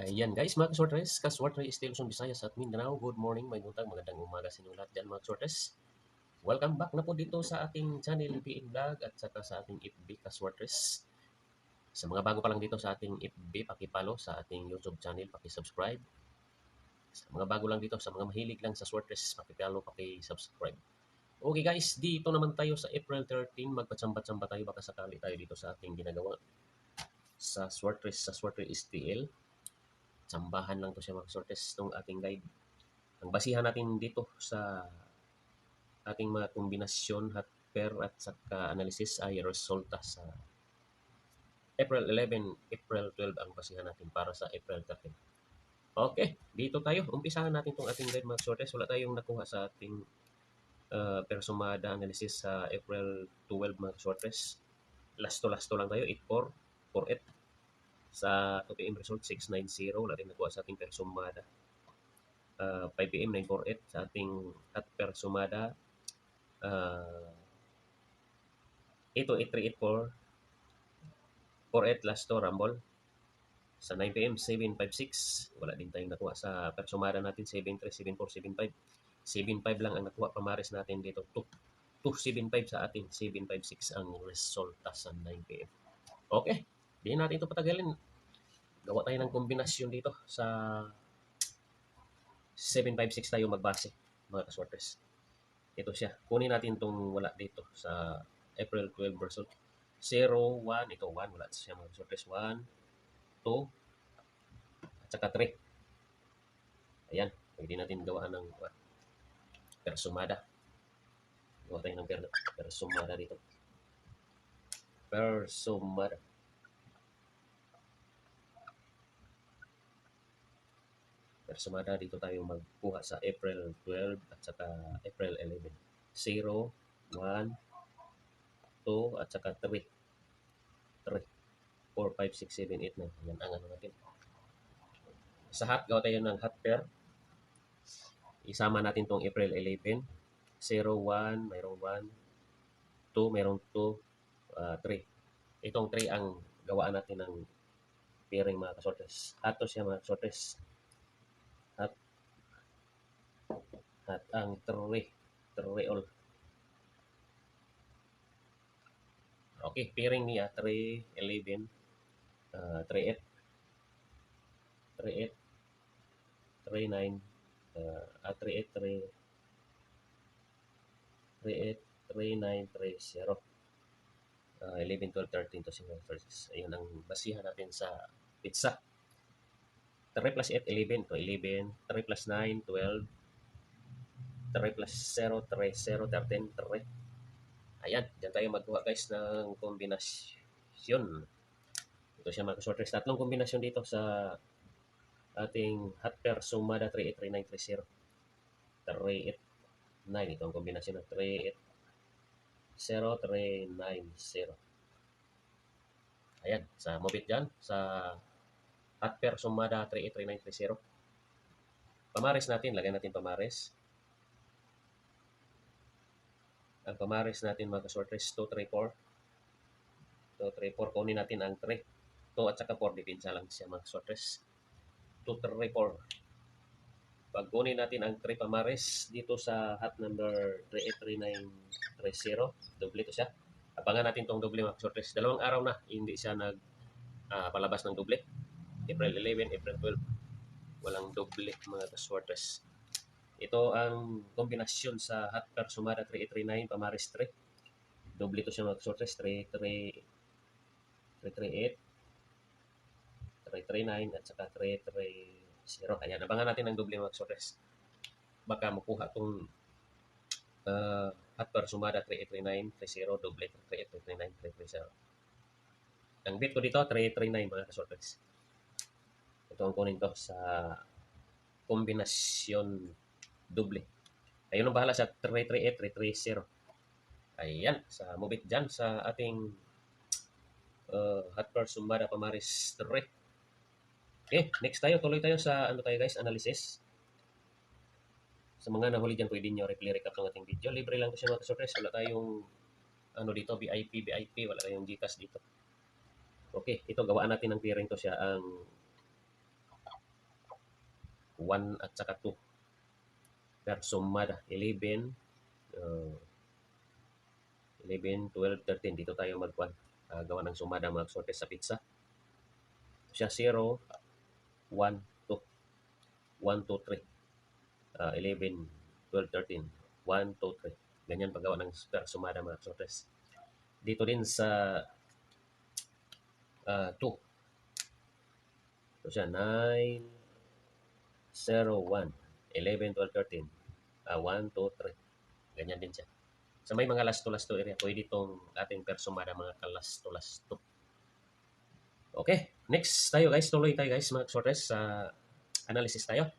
Ayan guys, mga kasortres, kaswerte still Luzon, Visayas at Mindanao. Good morning, may buntag, magandang umaga sa inyong lahat dyan mga kasortres. Welcome back na po dito sa ating channel PN Vlog at saka sa ating FB Kaswortres. Sa mga bago pa lang dito sa ating FB, pakipalo sa ating YouTube channel, pakisubscribe. Sa mga bago lang dito, sa mga mahilig lang sa Swortres, pakipalo, pakisubscribe. Okay guys, dito naman tayo sa April 13, magpatsamba-tsamba tayo, baka sakali tayo dito sa ating ginagawa sa Swortres, sa Swortres STL. Tsambahan lang to siya mga Swortres, itong ating guide. Ang basihan natin dito sa ating mga kombinasyon at pair at saka analysis ay resulta sa April 11, April 12 ang basihan natin para sa April 13. Okay, dito tayo. Umpisahan natin itong ating guide mga sortes. Wala tayong nakuha sa ating persumada analysis sa April 12 mga sortes. Lasto-lasto lang tayo. 8-4, 4-8. Sa 2 PM result, 690. Wala tayong nakuha sa ating persumada. 5 PM, 948 sa ating at persumada. 828, 384, 48 last to Rumble. Sa 9 PM, 756. Wala din tayong nakuha sa persumada natin. 73, 74, 75. 75 lang ang nakuha pamaris natin dito. 275 sa atin. 756 ang resulta sa 9 PM. Okay. Di natin ito patagalin. Gawa tayo ng kombinasyon dito sa 756 tayo magbase, mga kasworters. Ito siya. Kunin natin itong wala dito sa April 12 result. 0, 1, ito 1, wala siya mga kasworters. 1, 2, at saka 3. Ayan, pwede natin gawa ng persumada. Gawa tayo ng persumada dito. Persumada. Persumada dito tayo magkuha sa April 12 at saka April 11. 0, 1, 2, at saka 3. 3, 4, 5, 6, 7, 8, 9. Yan ang ano natin. Sa hot, gawa tayo ng hot pair. Isama natin tong April 11. 0, 1, mayroong 1, 2, mayroong 2, 3. Itong 3 ang gawaan natin ng pairing mga kasortes. Hot to siya mga kasortes. Hot. At ang 3. 3 all. Okay, pairing niya 3, 11, 3, 8, 3, 8, 3, 9, 3, 8, 3, 3, 8, 3, 9, 3, 0. 11, 12, 13 to 13. Ayun ang basihan natin sa pizza. 3 plus 8, 11 to 11. 3 plus 9, 12. 3 plus 0, 3, 0, 13, 3. Ayan, dyan tayo magkuha guys ng kombinasyon. Ito siya mga kasorters. Tatlong kombinasyon dito sa ating hot pair sumada 383930. 389. Ito ang kombinasyon ng 3803990. Ayan, sa mobit dyan, sa hot pair sumada 383930. Pamares natin, lagyan natin pamares. Ang pamares natin mga kasorters, 234. 234, kunin natin ang 3. 2 at saka 4, dipinsa lang siya mga kasorters. 234. Pag kunin natin ang 3 pamares dito sa hot number 383930, doble to siya. Abangan natin tong doble mga kasorters. Dalawang araw na, hindi siya palabas ng doble. April 11, April 12. Walang doble mga kasorters. Ito ang kombinasyon sa hot pair sumada 3839 pamares 3. Doble to siya mga kasorters. 338, 339 at saka 330. Ayan, abangan natin ang doble mga kasorters. Baka makuha itong hot pair sumada 383930 doble 3839330. Ang bit ko dito 339 mga kasorters. Ito ang kunin ko sa kombinasyon doble. Ayun ang bahala sa 338, 330. Ayan, sa mobit dyan sa ating hot pair sumada pamaris 3. Okay, next tayo. Tuloy tayo sa ano tayo guys, analysis. Sa mga nahuli dyan, pwede nyo replay recap ng ating video. Libre lang ito siya mga kasorters. Wala tayong ano dito, VIP. Wala tayong Gcash dito. Okay, ito gawaan natin ng pairing to siya. Ang 1 at saka 2. Persumada, 11, 11, 12, 13. Dito tayo gawa ng sumada mga sortes sa pizza. Siya 0, 1, 2, 1, 2, 3, 11, 12, 13, 1, 2, 3. Ganyan paggawa ng persumada mga sortes. Dito din sa 2. So siya 9, 0, 1, 11, 12, 13, 1, 2, 3. Ganyan din siya. Sa may mga lasto-lasto area, pwede itong ating persumada mga kalasto-lasto. Okay, next tayo guys. Tuloy tayo guys mga sortes sa analysis tayo.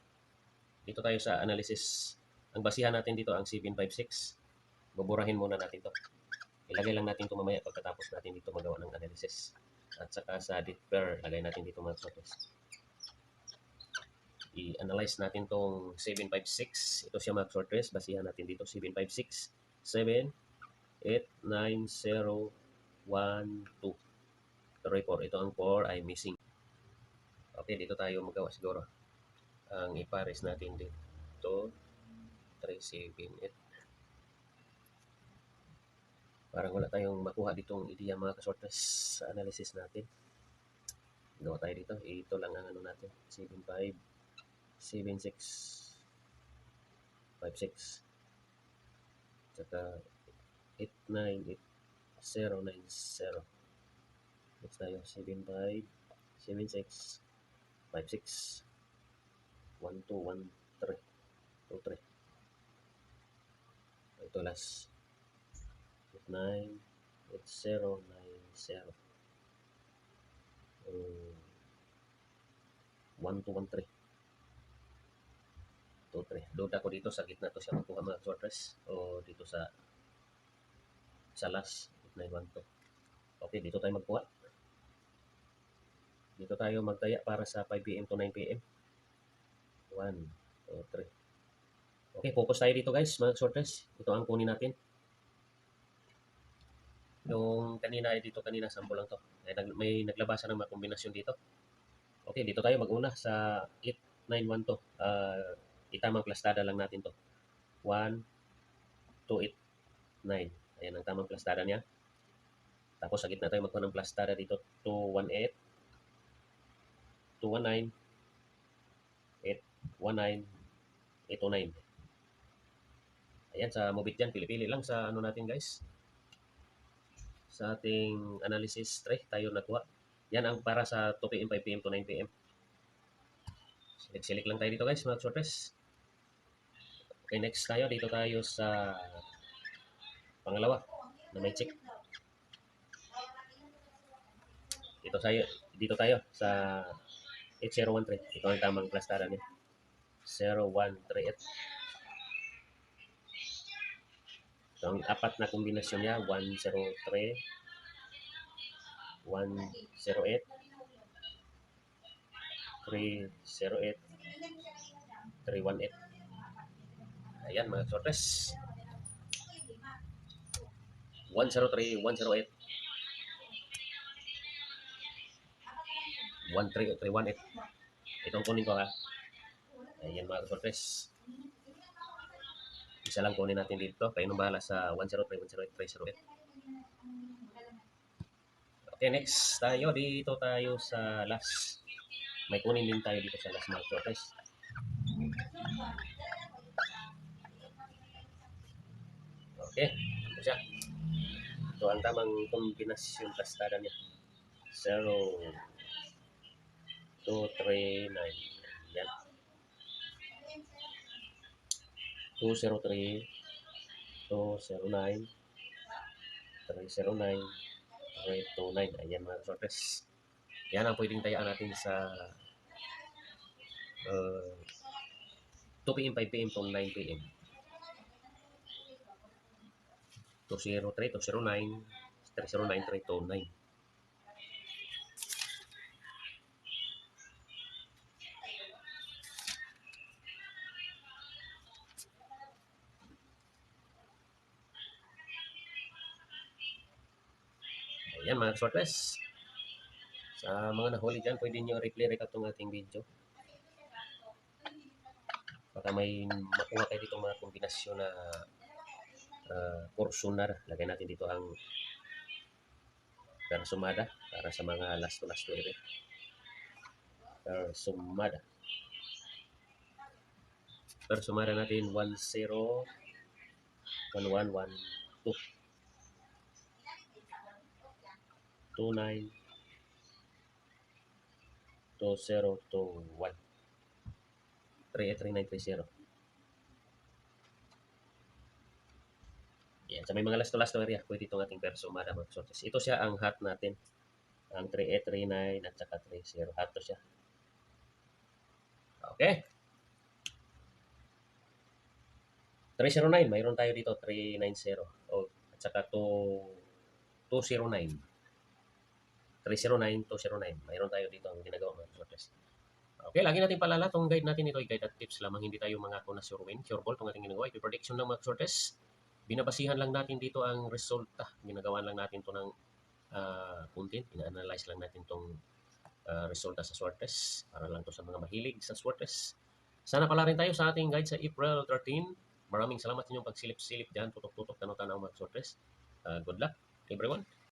Dito tayo sa analysis. Ang basihan natin dito ang 756. Buburahin muna natin to. Ilagay lang natin ito mamaya pagkatapos natin dito magawa ng analysis. At saka sa differ, lagay natin dito mga sortes. I-analyze natin tong 756. Ito siya mga sortes. Basihan natin dito 756. 7, 8, 9, 0, 1, 2, 3, 4. Ito ang 4 ay missing. Okay, dito tayo magawa siguro. Ang ipares natin dito 3, 7, 8. Parang wala tayong makuha ditong ideya mga kasortes sa analysis natin. Gawa tayo dito. Ito lang ang ano natin. 7, 5, 7, 6, 5, 6. Saka 8, 9, 8, 0, 9, 0. Next tayo. 7, 5, 7, 6, 5, 6, 1, 2, 1, 3, 2, 3. Ito last. 8, 9, 8, 0, 9, 0. 1, 2, 1, 3. 2, 3. Load ako dito sa gitna to siya makuha mga sortes. O dito sa last. 8, 9, 1, 2. Okay, dito tayo magkuha. Dito tayo magtaya para sa 5 p.m. to 9 p.m. 1, 2, 3. Okay, focus tayo dito guys, mga sortes. Ito ang kunin natin. Yung kanina ay dito, kanina sample lang to. May naglabasan ng mga kombinasyon dito. Okay, dito tayo mag-una sa 8, 9, 1, 2. Itamang plastada lang natin to. 1, 2, 8, 9. Ayan ang tamang plastada niya. Tapos sa gitna tayo magkuha ng plastada dito. 2, 1, 8. 2, 1, 9. 8, 1, 9. 8, 2, 9. Ayan, sa Mobit dyan, pili-pili lang sa ano natin guys. Sa ating analysis tray, tayo nakuha. Yan ang para sa 2 p.m., 5 p.m. to 9 p.m. Select lang tayo dito guys, mga sortes. Okay, next tayo. Dito tayo sa pangalawa na may check. Dito tayo sa 8013. Ito ang tamang plastada niya. 0138. So, ang apat na kombinasyon niya, 103, 108, 308, 318. Ayan mga sortes. 103, 108, 138. Itong kunin ko ha. Ayan mga sortes. Isa lang kunin natin dito. Kayo nang bahala sa 103, 108, 308. Okay, next tayo. Dito tayo sa last. May kunin din tayo dito sa last mga sortes. Okay, ito siya. Ito ang tamang kombinasyon plastada niya. 0, 2, 3, 9. Yan. 203, 209, 309, 329. Ayan mga sortes. Yan ang pwedeng tayaan natin sa 2 p.m., 5 p.m. to 9 p.m. 203, 209, 309, 329. Ayan mga sortes. Sa mga nahuli dyan, pwede nyo replay recap itong ating video. baka may makuha tayo dito mga kombinasyon na porsyunar. Lagay natin dito ang persumada para sa mga lasto-lasto ito. Persumada. Persumada natin 10, 11, 12, 29, 20, 21, 383930. Yan. Sa may mga lasto-lasto area, pwede itong ating persumada mga sortes. Ito siya ang hot natin. Ang 3839 at saka 30. Hot to siya. Okay. 309, mayroon tayo dito 390. At saka 209. 309, 209. Mayroon tayo dito ang ginagawa mga sortes. Okay, lagi natin palala itong guide natin. Ito ay guide at tips lamang. Hindi tayo mga na sure win, sure ball itong ating ginagawa. Ito prediction ng mga sortes. Binabasihan lang natin dito ang resulta. Ginagawa lang natin ito ng content. Ina-analyze lang natin itong resulta sa sortes. Para lang to sa mga mahilig sa sortes. Sana pala rin tayo sa ating guide sa April 13. Maraming salamat sa inyong pagsilip-silip dyan. Tutok-tutok tanaw-tanaw mga sortes. Good luck everyone.